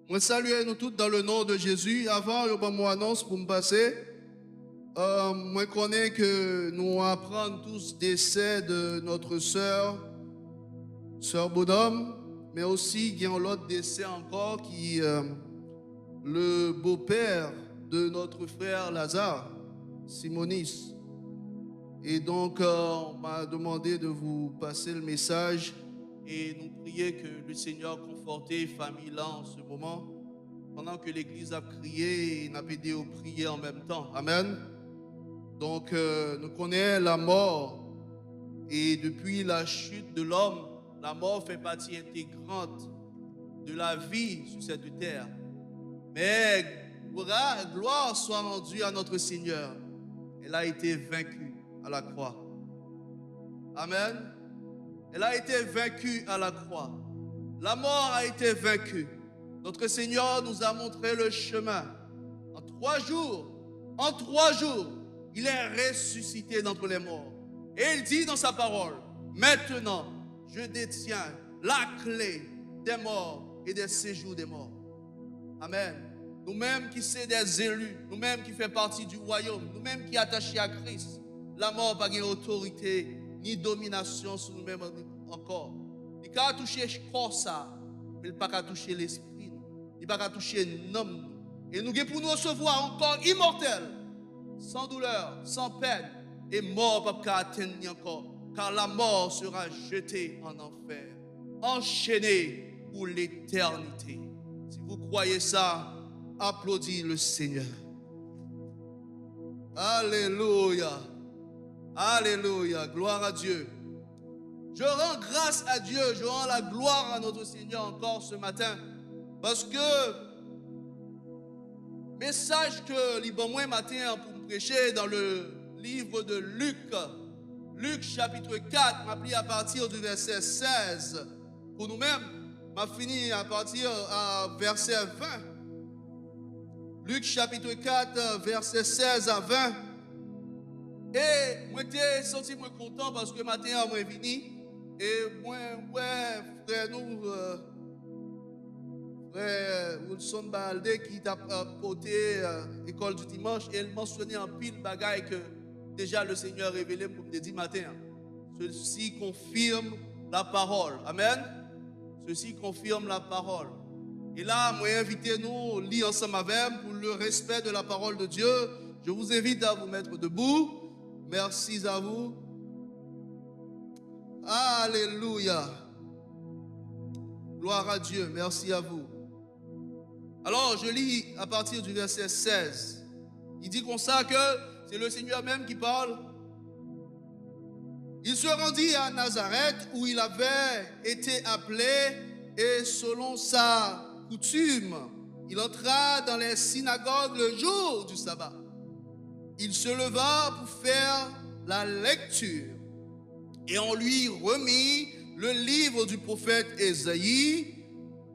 Moi salue nous tous dans le nom de Jésus. Avant, je vais annonce pour me passer. Moi connais que nous apprenons tous décès de notre sœur Bonhomme, mais aussi il y a l'autre décès encore qui le beau-père de notre frère Lazare, Simonis. Et donc, on m'a demandé de vous passer le message et nous prier que le Seigneur conforte les familles là en ce moment, pendant que l'Église a crié et n'a aidé au prier en même temps. Amen. Donc, nous connaissons la mort et depuis la chute de l'homme, la mort fait partie intégrante de la vie sur cette terre. Mais gloire soit rendue à notre Seigneur. Elle a été vaincue à la croix. Amen. Elle a été vaincue à la croix. La mort a été vaincue. Notre Seigneur nous a montré le chemin. En 3 jours, il est ressuscité d'entre les morts. Et il dit dans sa parole, maintenant, je détiens la clé des morts et des séjours des morts. Amen. Nous-mêmes qui sommes des élus, nous-mêmes qui faisons partie du royaume, nous-mêmes qui sommes attachés à Christ, la mort n'a pas d'autorité ni domination sur nous-mêmes encore. Il n'a pas touché le corps, mais il n'a pas touché l'esprit. Il n'a pas touché l'homme. Et nous pour nous recevoir un corps immortel, sans douleur, sans peine, et mort ne pas atteindre encore. Car la mort sera jetée en enfer, enchaînée pour l'éternité. Si vous croyez ça, applaudissez le Seigneur. Alléluia. Alléluia. Gloire à Dieu. Je rends grâce à Dieu, je rends la gloire à notre Seigneur encore ce matin. Parce que message que libre moi matin pour me prêcher dans le livre de Luc. Luc chapitre 4, m'a pris à partir du verset 16. Pour nous-mêmes, m'a fini à partir à verset 20. Luc chapitre 4, verset 16 à 20. Et moi j'étais senti moins content parce que matin moi venu et moi frère nous frère Wilson Balde qui t'a porté école du dimanche et il mentionnait en pile bagaille que déjà le Seigneur révélé pour me dire matin. Ceci confirme la parole. Amen. Ceci confirme la parole. Et là, moi invité nous lire ensemble avec pour le respect de la parole de Dieu. Je vous invite à vous mettre debout. Merci à vous. Alléluia. Gloire à Dieu. Merci à vous. Alors, je lis à partir du verset 16. Il dit comme ça que c'est le Seigneur même qui parle. Il se rendit à Nazareth où il avait été appelé et selon sa coutume, il entra dans les synagogues le jour du sabbat. Il se leva pour faire la lecture et on lui remit le livre du prophète Ésaïe.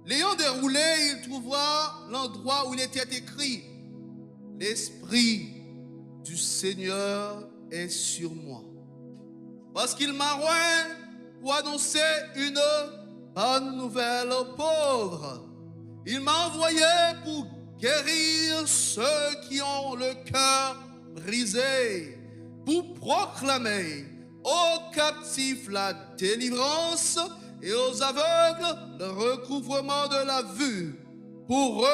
L'ayant déroulé, il trouva l'endroit où il était écrit « L'Esprit du Seigneur est sur moi, parce qu'il m'a oint pour annoncer une bonne nouvelle aux pauvres. Il m'a envoyé pour guérir ceux qui ont le cœur brisé, pour proclamer aux captifs la délivrance et aux aveugles le recouvrement de la vue, pour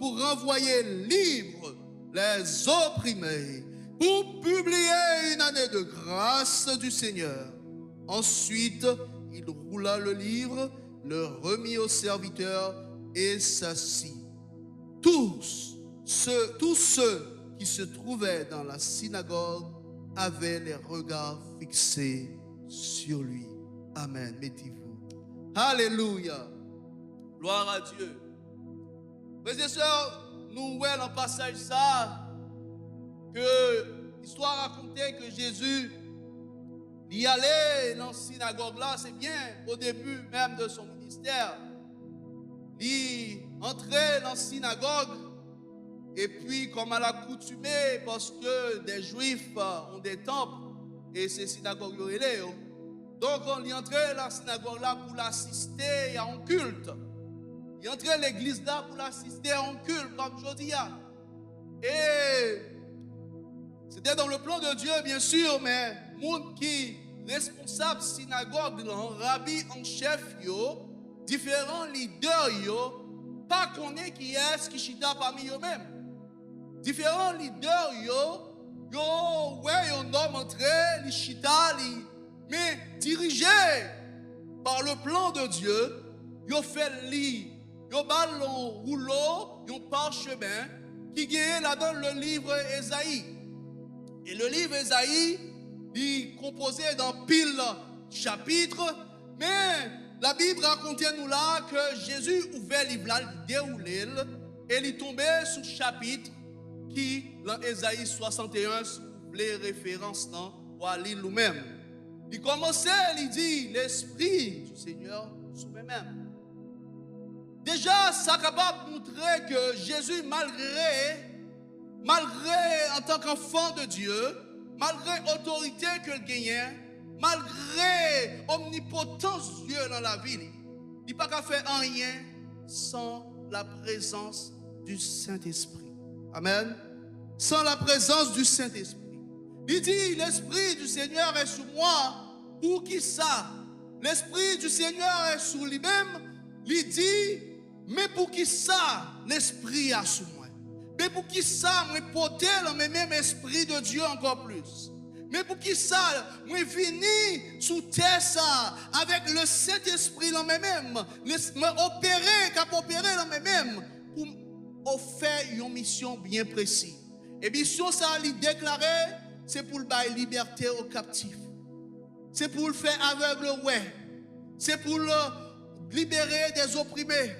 renvoyer libres les opprimés, pour publier une année de grâce du Seigneur. » Ensuite, il roula le livre, le remit au serviteur et s'assit. Tous ceux qui se trouvaient dans la synagogue avaient les regards fixés sur lui. Amen. Mettez-vous. Alléluia. Gloire à Dieu. Frères et sœurs, nous voyons dans le passage ça, que l'histoire racontait que Jésus y allait dans la synagogue là, c'est bien, au début même de son ministère. Il entrait dans la synagogue et puis comme à l'accoutumée, parce que des Juifs ont des temples et ces synagogues là, donc on y entrait dans la synagogue là pour l'assister à un culte. Il entrait à l'église là pour l'assister à un culte comme je dis. Et c'était dans le plan de Dieu, bien sûr, mais monde qui responsable synagogue, rabbi en chef, différents leaders, pas connaît qui est qui chita parmi eux-mêmes. Différents leaders, ouais, un homme entré, les chita, mais dirigé par le plan de Dieu, ils fait lit, ils ballon rouleau, ils parchemin qui gagne là-dedans le livre Ésaïe. Et le livre Ésaïe, il est composé d'un pile chapitres, mais la Bible raconte nous là que Jésus ouvert le livre là, il déroulait et il tombait sur le chapitre qui, dans Ésaïe 61, les références pour aller nous-mêmes. Il commençait, il dit, l'Esprit du Seigneur sous mes-mêmes. Déjà, ça est capable de montrer que Jésus, malgré en tant qu'enfant de Dieu, malgré l'autorité qu'il gagnait, malgré l'omnipotence de Dieu dans la vie, il n'a pas qu'à faire rien sans la présence du Saint-Esprit. Amen. Sans la présence du Saint-Esprit. Il dit, l'Esprit du Seigneur est sur moi. Pour qui ça? L'Esprit du Seigneur est sur lui-même. Il dit, mais pour qui ça? L'Esprit est sur moi. Mais pour qui ça? Moi porter le même Esprit de Dieu encore plus. Mais pour qui ça? Moi venir sous terre ça avec le Saint-Esprit dans moi-même. Opérer dans moi-même pour faire une mission bien précise. Et mission ça lui déclarer, c'est pour le bailler liberté aux captifs. C'est pour le faire aveugle, ouais. C'est pour le libérer des opprimés.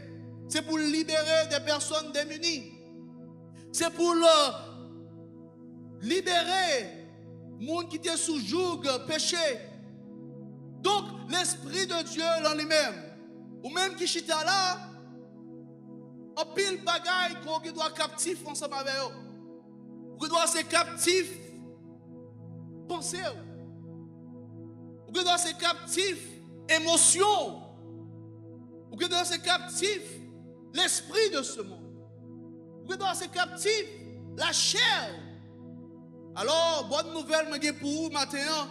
C'est pour libérer des personnes démunies. C'est pour le libérer monde qui était sous joug, péché. Donc, l'Esprit de Dieu dans lui-même, ou même qui chita là, en pile bagaille qu'on doit captif ensemble avec eux. On doit ser captif penser. On doit ser captif émotion. On doit ser captif l'esprit de ce monde. On doit ser captif la chair. Alors, bonne nouvelle pour vous maintenant,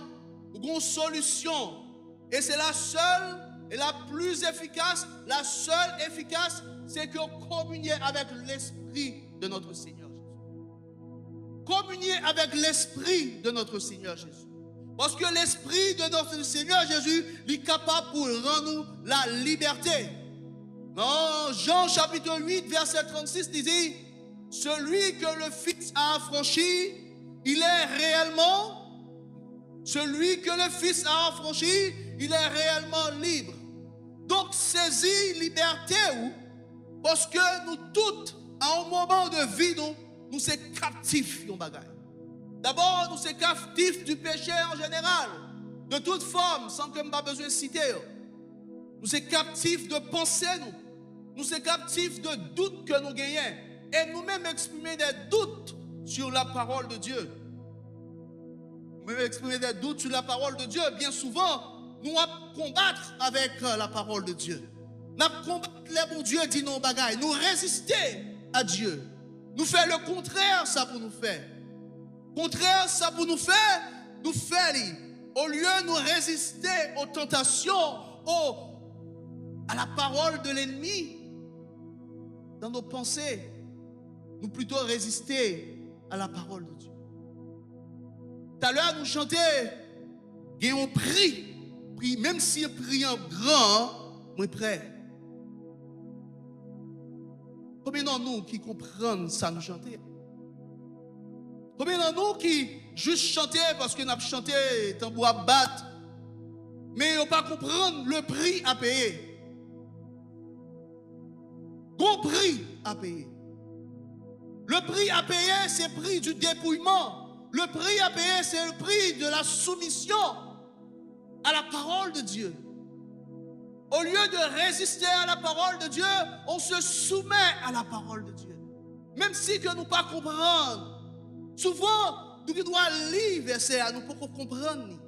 vous avez une solution. Et c'est la seule et la plus efficace. La seule efficace, c'est que communier avec l'esprit de notre Seigneur Jésus. Communier avec l'esprit de notre Seigneur Jésus. Parce que l'esprit de notre Seigneur Jésus est capable pour rendre nous la liberté. Dans Jean chapitre 8, verset 36, il dit, celui que le Fils a affranchi, il est réellement, celui que le Fils a affranchi, il est réellement libre. Donc, saisis liberté, parce que nous tous, à un moment de vie, nous sommes captifs. D'abord, nous sommes captifs du péché en général, de toute forme, sans que je n'ai pas besoin de citer. Nous sommes captifs de pensée, nous sommes captifs de doutes que nous gagnons. Et nous-mêmes exprimer des doutes sur la parole de Dieu. Nous-mêmes exprimer des doutes sur la parole de Dieu. Bien souvent, nous allons combattre avec la parole de Dieu. Nous allons combattre les bons dieux dit nos bagailles. Nous résister à Dieu. Nous faire le contraire, ça pour nous faire. Contraire, ça pour nous faire, nous faire. Au lieu de nous résister aux tentations, à la parole de l'ennemi, dans nos pensées, nous plutôt résister à la parole de Dieu. Tout à l'heure, nous chantions, et on prie, même si on prie en grand, on est prêt. Combien d'entre nous qui comprennent ça, nous chanter? Combien d'entre nous qui juste chanter parce que nous avons chanté tambour à battre, mais on ne pas comprendre le prix à payer? Gros prix à payer. Le prix à payer, c'est le prix du dépouillement. Le prix à payer, c'est le prix de la soumission à la parole de Dieu. Au lieu de résister à la parole de Dieu, on se soumet à la parole de Dieu. Même si que nous ne pas comprendre. Souvent, nous devons lire verset à nous pour comprendre.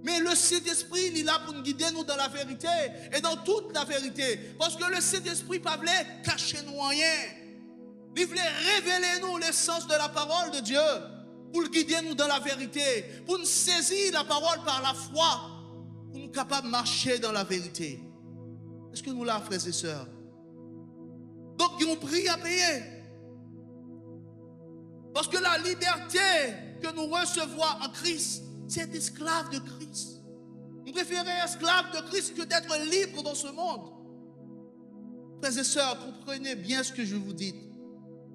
Mais le Saint-Esprit, il est là pour nous guider nous dans la vérité et dans toute la vérité. Parce que le Saint-Esprit ne voulait cacher nous rien. Il voulait révéler nous l'essence de la parole de Dieu pour le guider nous dans la vérité, pour nous saisir la parole par la foi, pour nous capables de marcher dans la vérité. Est-ce que nous là, frères et sœurs? Donc, ils ont pris à payer. Parce que la liberté que nous recevons en Christ, c'est être esclave de Christ. Nous préférons être esclave de Christ que d'être libre dans ce monde. Frères et sœurs, comprenez bien ce que je vous dis.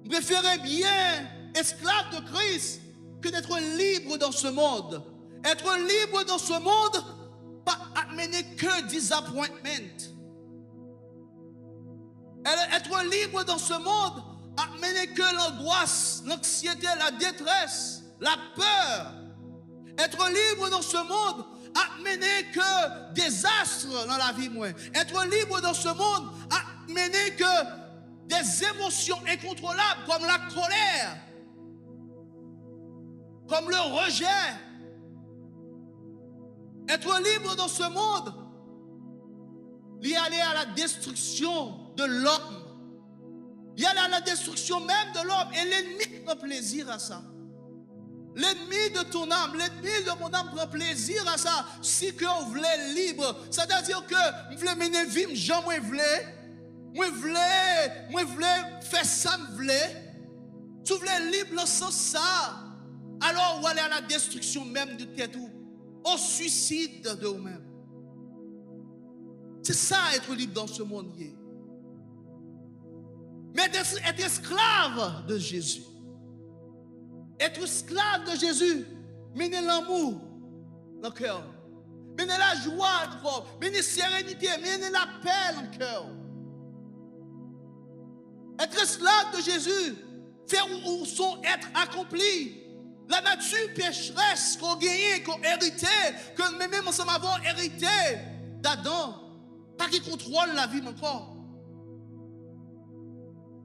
Vous préférez bien esclave de Christ que d'être libre dans ce monde. Être libre dans ce monde, pas amener que disappointment. Être libre dans ce monde, amener que l'angoisse, l'anxiété, la détresse, la peur. Être libre dans ce monde, amener que désastre dans la vie. Être libre dans ce monde, amener que des émotions incontrôlables comme la colère, comme le rejet. Être libre dans ce monde, il aller à la destruction de l'homme. Il aller à la destruction même de l'homme. Et l'ennemi prend plaisir à ça. L'ennemi de ton âme, l'ennemi de mon âme prend plaisir à ça. Si que on voulait libre, c'est-à-dire que je voulais mener vie, j'en voulais. Moi voulais faire ça, moi voulais. Tu voulais libre dans ce sens ça. Alors on aller à la destruction même de tête ou au suicide de vous-même. C'est ça être libre dans ce monde. Mais être esclave de Jésus. Être esclave de Jésus, mener l'amour dans le cœur, mener la joie dans le corps, mener la sérénité, mener la paix dans le cœur. Être esclave de Jésus, faire où son être accompli. La nature pécheresse qu'on gagne, qu'on hérité, que même ensemble avons hérité d'Adam, pas qui contrôle la vie encore.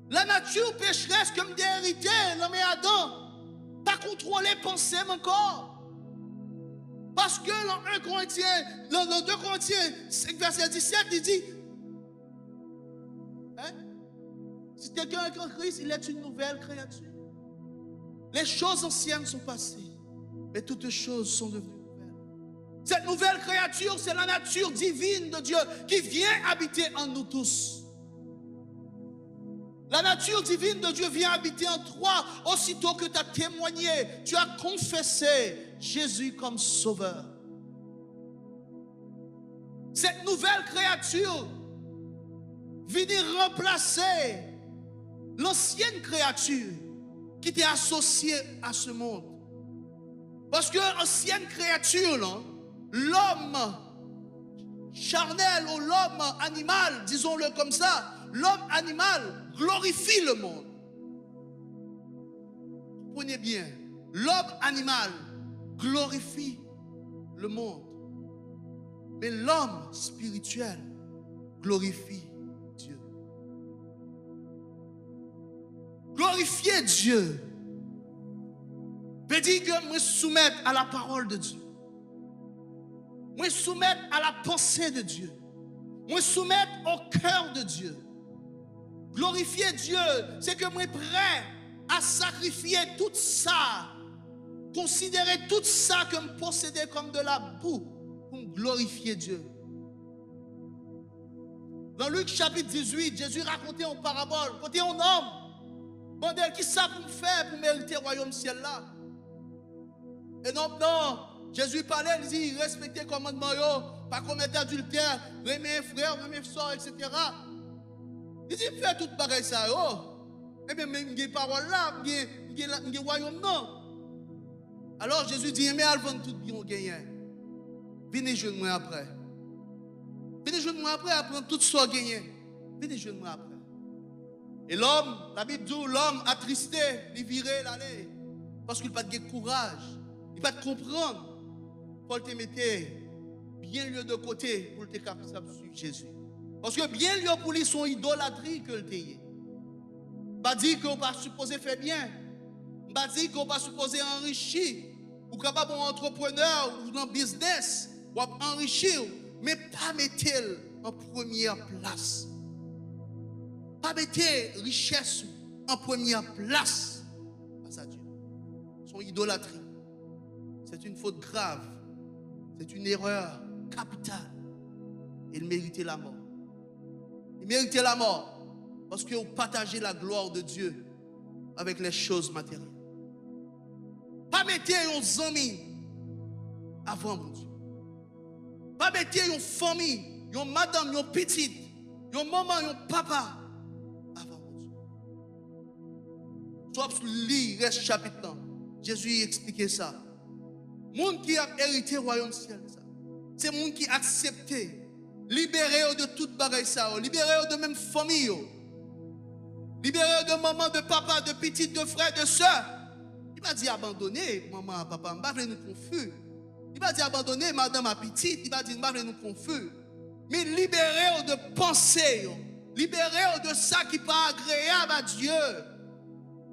La nature pécheresse comme des hérités, l'homme et Adam, pas contrôler pensée encore. Parce que dans 1 Corinthiens, dans 2 Corinthiens 5, verset 17, il dit, si quelqu'un est en Christ, il est une nouvelle créature. Les choses anciennes sont passées, mais toutes choses sont devenues nouvelles. Cette nouvelle créature, c'est la nature divine de Dieu qui vient habiter en nous tous. La nature divine de Dieu vient habiter en toi aussitôt que tu as témoigné, tu as confessé Jésus comme sauveur. Cette nouvelle créature vient remplacer l'ancienne créature qui était associée à ce monde. Parce que l'ancienne créature, l'homme charnel ou l'homme animal, disons-le comme ça, l'homme animal glorifie le monde. Comprenez bien, l'homme animal glorifie le monde. Mais l'homme spirituel glorifie Dieu. Glorifier Dieu veut dire que je me soumette à la parole de Dieu. Je me soumette à la pensée de Dieu. Je me soumette au cœur de Dieu. Glorifier Dieu, c'est que je suis prêt à sacrifier tout ça, considérer tout ça comme posséder comme de la boue pour glorifier Dieu. Dans Luc chapitre 18, Jésus racontait en parabole, côté un homme, bandel, qui ça pour me faire pour mériter le royaume ciel là? Et non, Jésus parlait, il dit, respectez le commandement, pas commettre adultère, aimer frère, aimer soeur, etc. Il dit, fais toute pareil ça, et bien, il y a des paroles là, il y a des royaumes non. Alors Jésus dit, mais avant tout bien gagner. Venez jouer moi après. Venez jouer moi après, apprendre tout ça gagner. Venez jouer moi après. Et l'homme, la Bible dit, l'homme attristé, il virait l'aller. Parce qu'il n'a pas de courage, il n'a pas de comprendre. Paul te mettait bien lieu de côté pour te capable de suivre Jésus. Parce que bien lieu pour lui son idolâtrie que le payait. Pas dire qu'on va supposer faire bien. Pas dire qu'on va supposer enrichir. ou capable d'être entrepreneur ou dans business, ou enrichir, mais pas mettre en première place. Pas mettre richesse en première place. Face à Dieu. Son idolâtrie. C'est une faute grave. C'est une erreur capitale. Il méritait la mort. Il méritait la mort parce que vous partagez la gloire de Dieu avec les choses matérielles. Pas mettre un ami avant mon Dieu. Pas mettre une famille, une madame, une petite, une maman, un papa avant mon Dieu. Soit lire reste chapitre. Jésus expliquait ça. Monde qui a hérité le royaume ciel, c'est monde qui a accepté, libéré de toute bagaille ça, libéré de même famille, libéré de maman, de papa, de petite, de frère, de soeur. Il va dire abandonner maman, papa, il va nous confus. Il va dire abandonner madame à petite, il va dire il va nous confus. Mais libéré de pensée, libéré de ça qui n'est pas agréable à Dieu,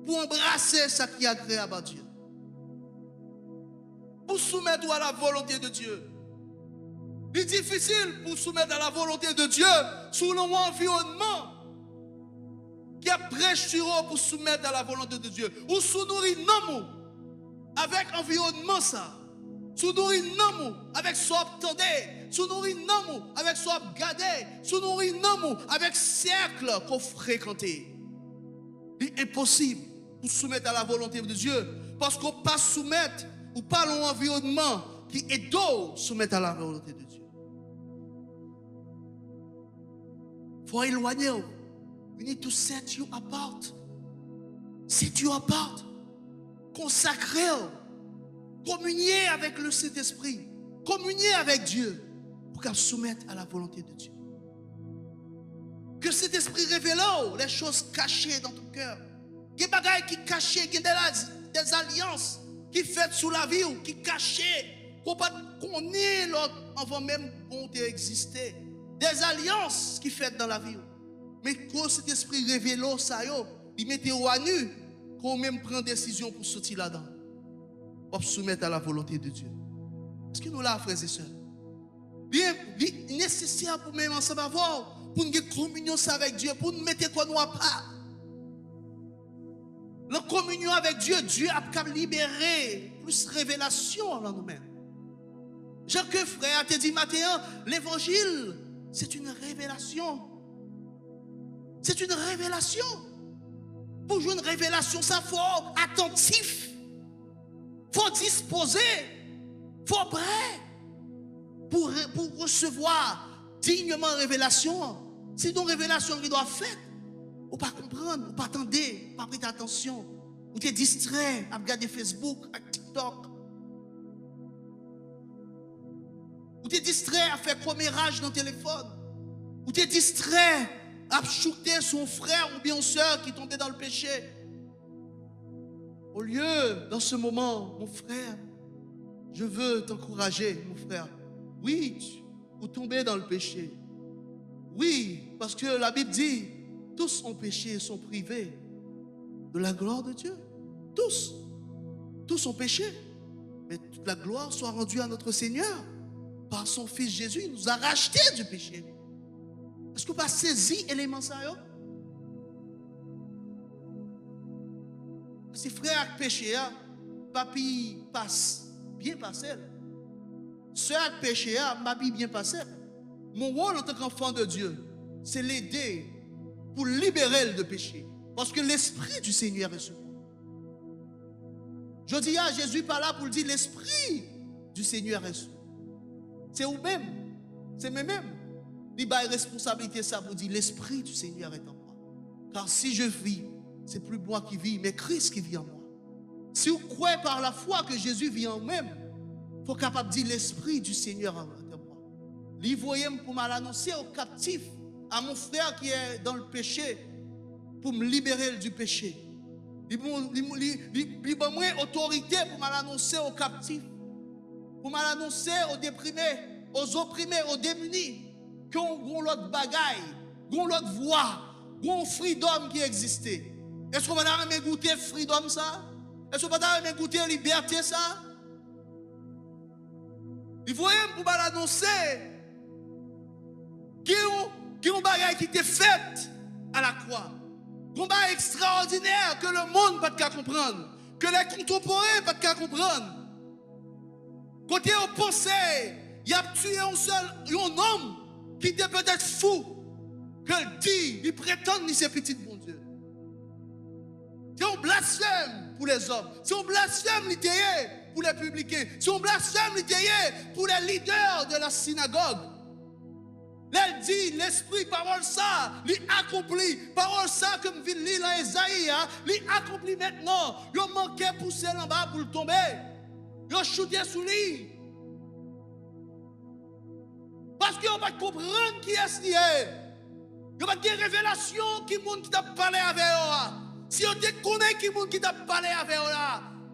pour embrasser ça qui est agréable à Dieu. Pour soumettre à la volonté de Dieu. Il est difficile pour soumettre à la volonté de Dieu sous l'environnement qui a prêché sur eux pour soumettre à la volonté de Dieu. Ou sous nourrir non avec environnement ça. Sous nourrir non avec soit attendez. Sous nourrir non avec soit regardez. Sous nourrir non avec cercle qu'on fréquentait. Il est impossible pour soumettre à la volonté de Dieu parce qu'on ne peut pas soumettre ou pas l'environnement qui est d'eau soumettre à la volonté de Dieu. Il faut éloigner. We need to set you apart. Set you apart. Consacrer. Communier avec le Saint-Esprit. Communier avec Dieu pour qu'elle soumette à la volonté de Dieu. Que cet esprit révèle les choses cachées dans ton cœur. Il y a des bagailles qui cachées, des alliances qui fait sous la vie ou qui cachait qu'on connaît l'autre avant même qu'on ait existé. Des alliances qui fait dans la vie. Mais quand cet esprit révèle ça, il mettait à nu, qu'on même prend décision pour sortir là-dedans. Pour soumettre à la volonté de Dieu. Est-ce que nous là, frères et sœurs? Bien, nécessaire pour même ensemble avoir, pour nous communion avec Dieu, pour nous mettre quoi nous à part. La communion avec Dieu, Dieu a libéré plus révélation en nous-mêmes. Jacques frère te dit matin, l'évangile, c'est une révélation. C'est une révélation. Pour jouer une révélation, ça faut attentif. Faut disposer. Faut prêt pour recevoir dignement révélation. Sinon révélation qui doit faire. Ou pas comprendre, ou pas attendre, ou pas prêter attention, ou t'es distrait à regarder Facebook, à TikTok, ou t'es distrait à faire commérage dans le téléphone, ou t'es distrait à shooter son frère ou bien soeur qui tombait dans le péché. Au lieu, dans ce moment, mon frère, je veux t'encourager, mon frère. Oui, vous tombez dans le péché. Oui, parce que la Bible dit, tous ont péché et sont privés de la gloire de Dieu. Tous. Tous ont péché. Mais toute la gloire soit rendue à notre Seigneur. Par son Fils Jésus, il nous a rachetés du péché. Est-ce que vous n'avez pas saisi l'élément ça? Si frère a péché, papi passe, bien passé. Sœur a péché, papi bien passé. Mon rôle en tant qu'enfant de Dieu, c'est l'aider pour libérer de péché. Parce que l'Esprit du Seigneur est sur moi. Je dis à Jésus par là pour dire l'Esprit du Seigneur est sur moi. C'est vous-même. C'est moi-même. Il y a une responsabilité ça pour dire l'Esprit du Seigneur est en moi. Car si je vis, c'est plus moi qui vis, mais Christ qui vit en moi. Si vous croyez par la foi que Jésus vit en vous-même, il faut être capable de dire l'Esprit du Seigneur est en moi. L'Ivoyem pour m'annoncer aux captifs, à mon frère qui est dans le péché, pour me libérer du péché. Il m'a donné autorité pour m'annoncer aux captifs, pour m'annoncer aux déprimés, aux opprimés, aux démunis, qu'on a l'autre bagaille, qu'on a l'autre voie, qu'on a freedom qui existait. Est-ce qu'on va jamais goûter freedom ça? Est-ce qu'on va jamais goûter liberté ça? Il voyait pour l'annoncer qu'il y a un bagage qui était fait à la croix. Un combat extraordinaire que le monde ne peut pas comprendre, que les contemporains ne peuvent pas comprendre. Côté au pensée, il a tué un homme qui était peut-être fou, que dit, il prétend ni ses petits bon Dieu. C'est un blasphème pour les hommes, c'est un blasphème littéraire pour les publicains, c'est un blasphème littéraire pour les leaders de la synagogue. Elle dit, l'esprit, parole ça, l'accomplit. Parole ça, comme vit l'île dans Esaïe, l'accomplit maintenant. Il manquait pousser en bas pour le tomber. Il chuté sous lui. Parce qu'il n'y a pas de comprendre qui est-ce qui est. Il n'y a pas de révélation qui monde qui t'a parlé avec eux. Si on te connaît qui monde qui t'a parlé avec eux,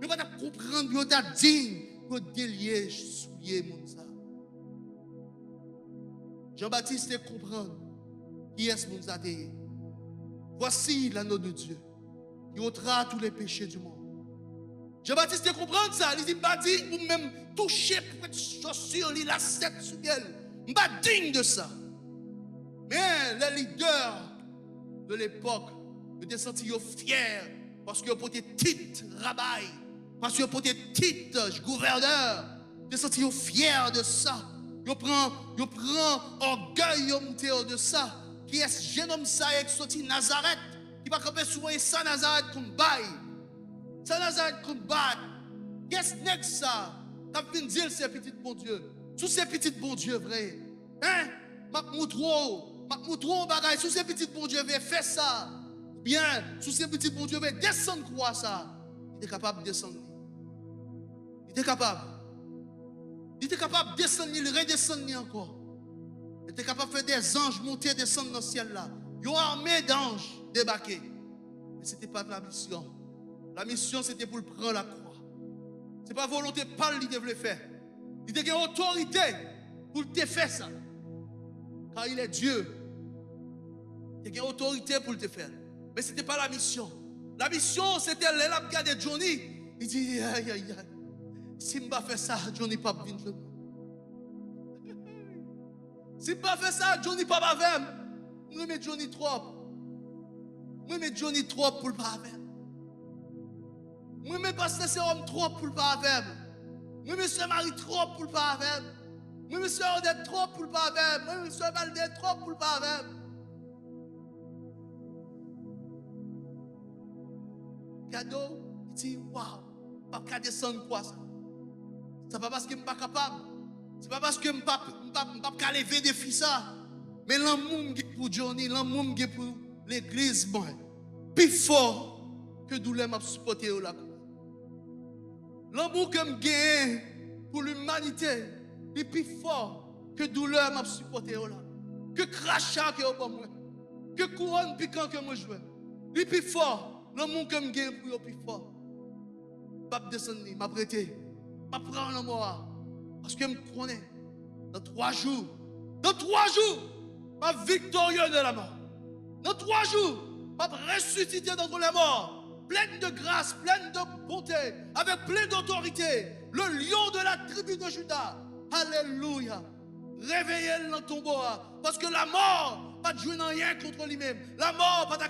il n'y a pas de comprendre, il y a dit, il y a délier, souiller, monde ça. Jean-Baptiste comprendre qui est-ce que nous a dit. Voici l'anneau de Dieu qui ôtera tous les péchés du monde. Jean-Baptiste comprendre ça. Il dit, pas digne pour même toucher pour être chaussure, la lacette sous elle. Pas digne de ça. Mais les leaders de l'époque étaient sentis fiers parce qu'ils ont porté titre rabbin, parce qu'ils ont porté titre gouverneur. Ils étaient sentis fiers de ça. Yo prend orgueil de ça. Qui est ce jeune homme ça qui sorti Nazareth, qui va camper souvent ça Nazareth comme bail. Ça Nazareth comme bail. Qu'est-ce que ça? T'as venu dire ces petits bon Dieu. Sous ces petits bon Dieu vrai. Hein? M'a moutro bagaille sous ces petits bon Dieu veut faire ça. Bien, sous ces petits bon Dieu veut descendre quoi ça? Il est capable de descendre. Il était capable. Il était capable de descendre, il redescendre encore. Il était capable de faire des anges monter et descendre dans le ciel là. Il y a une armée d'anges débarquer. Mais ce n'était pas la mission. La mission c'était pour prendre la croix. Ce n'est pas volonté par lui devait le faire. Il était une autorité pour te faire ça. Car il est Dieu. Il était une autorité pour te faire. Mais ce n'était pas la mission. La mission c'était l'élab de Johnny. Il dit aïe aïe aïe. Si je ne fais pas ça, Johnny pas venir. Si je ne fais pas ça, Johnny pas avec. Moi, mais Johnny trop. Moi, mais Johnny trop pour le pas avec. Moi, mais pasteur c'est homme trop pour le pas avec. Moi, mais c'est Marie trop pour le pas avec. Moi, mais c'est Odette trop pour le pas avec. Moi, mais c'est Balde trop pour le pas avec. Cadeau, il dit waouh, pas descendre quoi ça. Ce n'est pas parce que je ne suis pas capable. Ce n'est pas parce que je ne suis pas lever des filles ça. Mais l'amour pour Johnny, l'amour pour l'église, plus fort que douleur m'a supporté là. L'amour que je pour l'humanité, est plus fort que douleur m'a supporté là. Que crachat que pour moi. Que couronne piquant que moi jouais. Il est plus fort. L'amour que je pour plus fort. Pas descendre, m'a prêté. Je vais prendre la mort. Parce que je me connais. Dans 3 jours, je suis victorieux de la mort. Dans 3 jours, je vais ressusciter d'entre les morts. Pleine de grâce, pleine de bonté, avec plein d'autorité. Le lion de la tribu de Juda. Alléluia. Réveillez-le dans ton tombeau. Parce que la mort, pas de jouer rien contre lui-même. La mort, pas de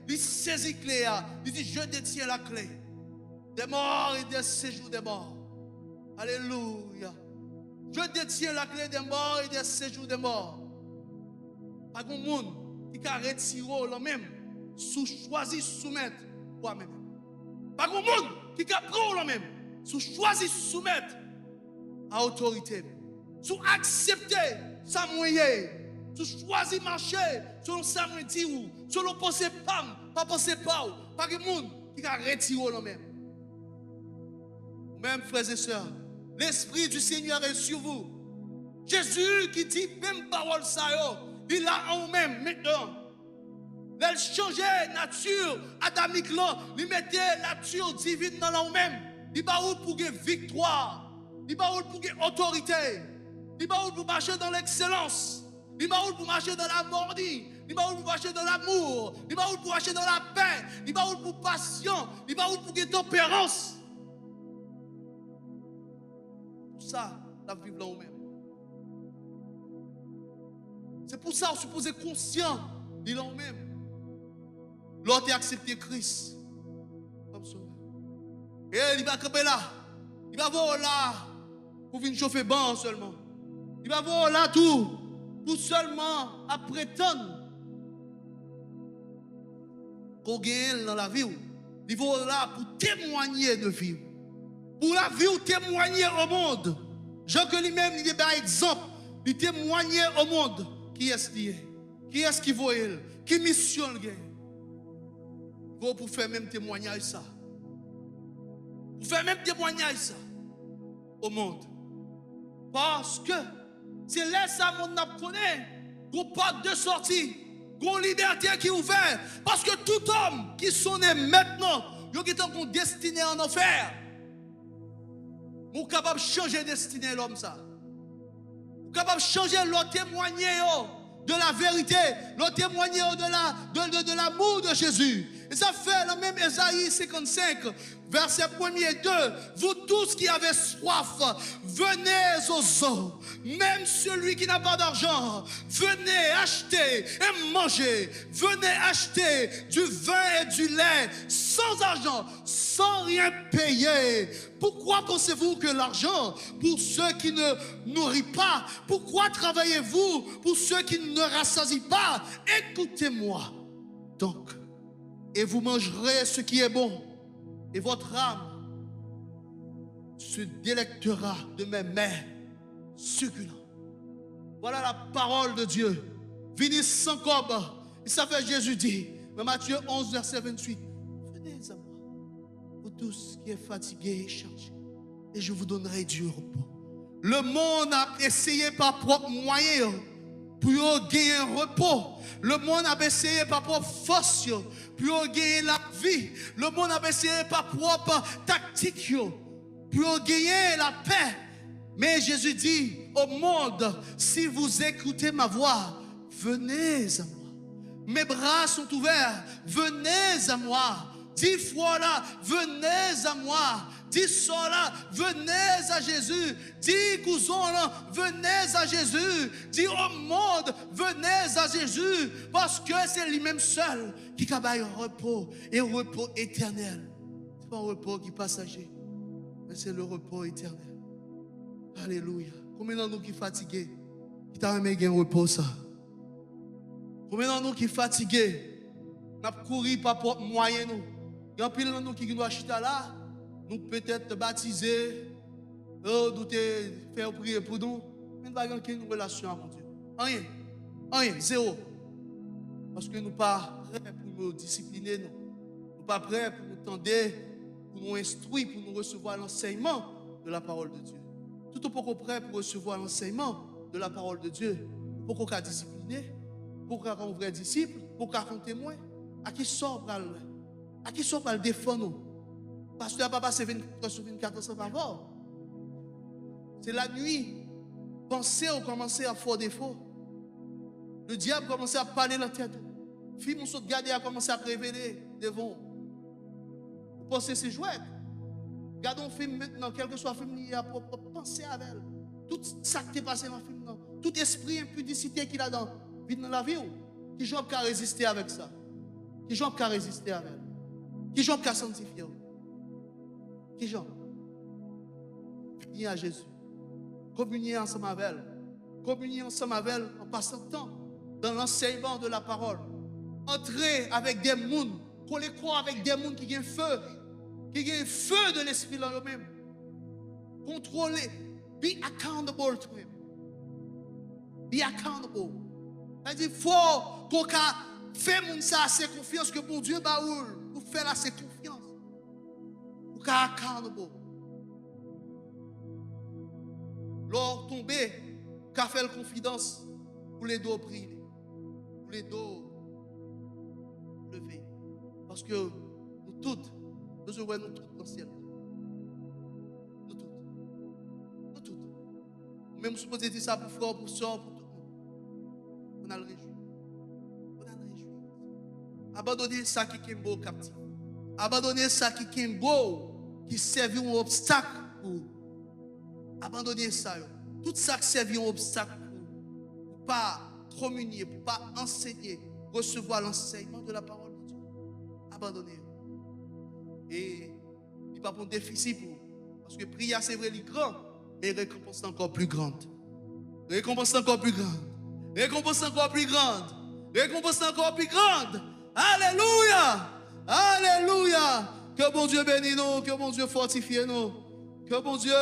il saisit clé. Il dit, je détiens la clé. Des morts et des séjours des morts. Alléluia. Je détiens la clé des morts et des séjours des morts. Pas de monde qui a retiré là-même, choisi soumettre toi-même. Pas de monde qui a pris là-même, choisi soumettre à autorité. Accepter sa moyen. Choisi marcher selon sa moyen dit selon penser pas penser pas. Pas de monde qui a retiré là-même. Même frères et sœurs. L'Esprit du Seigneur est sur vous. Jésus qui dit même parole ça, il a en vous-même maintenant. Il changeait nature adamique là, il mettait nature divine dans vous-même. Il va pour gagner victoire, il va pour gagner autorité, il va pour marcher dans l'excellence, il va pour marcher dans la mordie, il va pour marcher dans l'amour, il va pour marcher dans la paix, il va pour patience, il va pour gagner tempérance. Ça, à vivre là nous-mêmes. C'est pour ça qu'on est supposé conscient de là nous-mêmes. L'autre a accepté Christ comme sauveur. Et il va camper là. Il va voir là pour venir chauffer ban seulement. Il va voir là tout pour seulement à prétendre qu'on gagne dans la vie. Il va là pour témoigner de vie. Pour la vie ou témoigner au monde. Jean que lui-même, il est par exemple, il témoigner au monde qui est-ce qui est. Qui est-ce qui voit elle. Qui mission le gagne. Il va pour faire même témoignage ça. Pour faire même témoignage ça au monde. Parce que c'est là ça mon n'a connaît qu'on porte de sortie, qu'on liberté qui est ouverte. Parce que tout homme qui sont nés maintenant, il y a une destinée en enfer. Vous êtes capable de changer la destinée l'homme ça. Vous êtes capable de changer le témoigner de la vérité, le témoigner de l'amour de Jésus. Et ça fait le même Ésaïe 55, verset 1er et 2. Vous tous qui avez soif, venez aux eaux. Même celui qui n'a pas d'argent, venez acheter et manger. Venez acheter du vin et du lait sans argent, sans rien payer. Pourquoi pensez-vous que l'argent pour ceux qui ne nourrit pas? Pourquoi travaillez-vous pour ceux qui ne rassasient pas? Écoutez-moi donc, et vous mangerez ce qui est bon, et votre âme se délectera de mes mets succulents. Voilà la parole de Dieu. Venez sans cob. Et ça fait Jésus dit, dans Matthieu 11, verset 28, venez à moi, vous tous qui êtes fatigués et chargés, et je vous donnerai du repos. Le monde a essayé par propre moyen pour gagner un repos. Le monde a essayé par propre force pour gagner la vie. Le monde a essayé par propre tactique pour gagner la paix. Mais Jésus dit au monde, si vous écoutez ma voix, venez à moi. Mes bras sont ouverts, venez à moi. 10 fois là, venez à moi. 10 fois là, venez à Jésus. 10 cousins là, venez à Jésus. 10 au monde, venez à Jésus. Parce que c'est lui-même seul qui a un repos, et un repos éternel. Ce n'est pas un repos qui est passager, mais c'est le repos éternel. Alléluia. Combien d'entre nous qui sont fatigués, qui t'a aimé un repos ça? Combien d'entre nous qui sont fatigués, nous avons couru par propre moyen nous? Il y a pile d'entre nous qui doivent acheter là, nous peut-être baptiser, nous faire prier pour nous, mais nous n'avons aucune relation avec Dieu. Rien, zéro. Parce que nous ne sommes pas prêts pour nous discipliner, nous ne sommes pas prêts pour nous tendre, pour nous instruire, pour nous recevoir l'enseignement de la parole de Dieu. Tout au plus prêt pour recevoir l'enseignement de la parole de Dieu, pour qu'on soit discipliné, pour qu'on soit un vrai disciple, pour qu'on soit un témoin. À qui sort pour le défendre? Parce que la papa c'est 24 sur 24 sans faveur. C'est la nuit. Pensez ou commencez à faire défaut. Le diable commence à parler dans la tête. Fille, mon saut de garder a commencé à révéler devant. Vous pensez c'est jouet? Regardons un film maintenant, quel que soit le film, il y a penser avec elle. Tout ça qui est passé dans le film, tout esprit impudicité qu'il a dans la vie, qui joue qu'à résister avec ça? Qui joue qu'à résister avec elle? Qui joue qu'à sanctifier? Qui joue? Venez à Jésus. Communier ensemble avec elle. Communier ensemble avec elle en passant le temps dans l'enseignement de la parole. Entrer avec des mondes, qu'on les croit avec des mondes qui ont feu. Qui a feu de l'esprit dans eux-mêmes. Contrôler. Be accountable to him. Be accountable. C'est-à-dire, il faut qu'on fasse ça assez confiance que pour Dieu, pour faire assez confiance. Pour qu'on soit accountable. Lors tomber, qu'on fait confidence pour les dos prier. Pour les dos lever. Parce que nous toutes, nous avons nous tous dans le ciel. Nous toutes. Même si vous posez ça pour frère, pour soeur, pour tout le monde. On a le réjoui. Abandonnez ça qui est beau captif. Abandonnez ça qui est beau, qui servait un obstacle pour. Abandonnez ça. tout ça qui servit un obstacle pour ne pas communier, pour ne pas enseigner, recevoir l'enseignement de la parole de Dieu. Abandonnez. Et il n'y a pas de déficit pour vous. Parce que prière, c'est vrai, il est grand, mais récompense est encore plus grande. Récompense encore plus grande. Récompense encore plus grande. Récompense encore plus grande. Alléluia. Alléluia. Que bon Dieu bénisse nous. Que bon Dieu fortifie nous. Que bon Dieu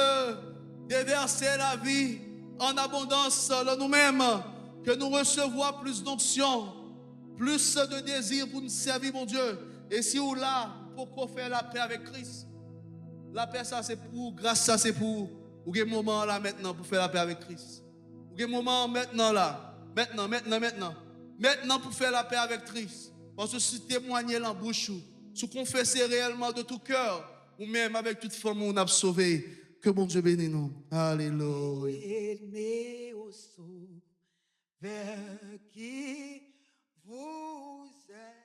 déverse la vie en abondance dans nous-mêmes. Que nous recevons plus d'onction, plus de désir pour nous servir, mon Dieu. Et si vous là, pour faire la paix avec Christ. La paix, ça c'est pour, grâce, ça c'est pour. Vous avez un moment là maintenant pour faire la paix avec Christ. Vous avez un moment maintenant là. Maintenant pour faire la paix avec Christ. Parce que si témoigner en bouche, si confesser réellement de tout cœur, ou même avec toute forme, on a sauvé. Que bon Dieu bénisse nous. Alléluia. Aimez au sauveur qui vous aime.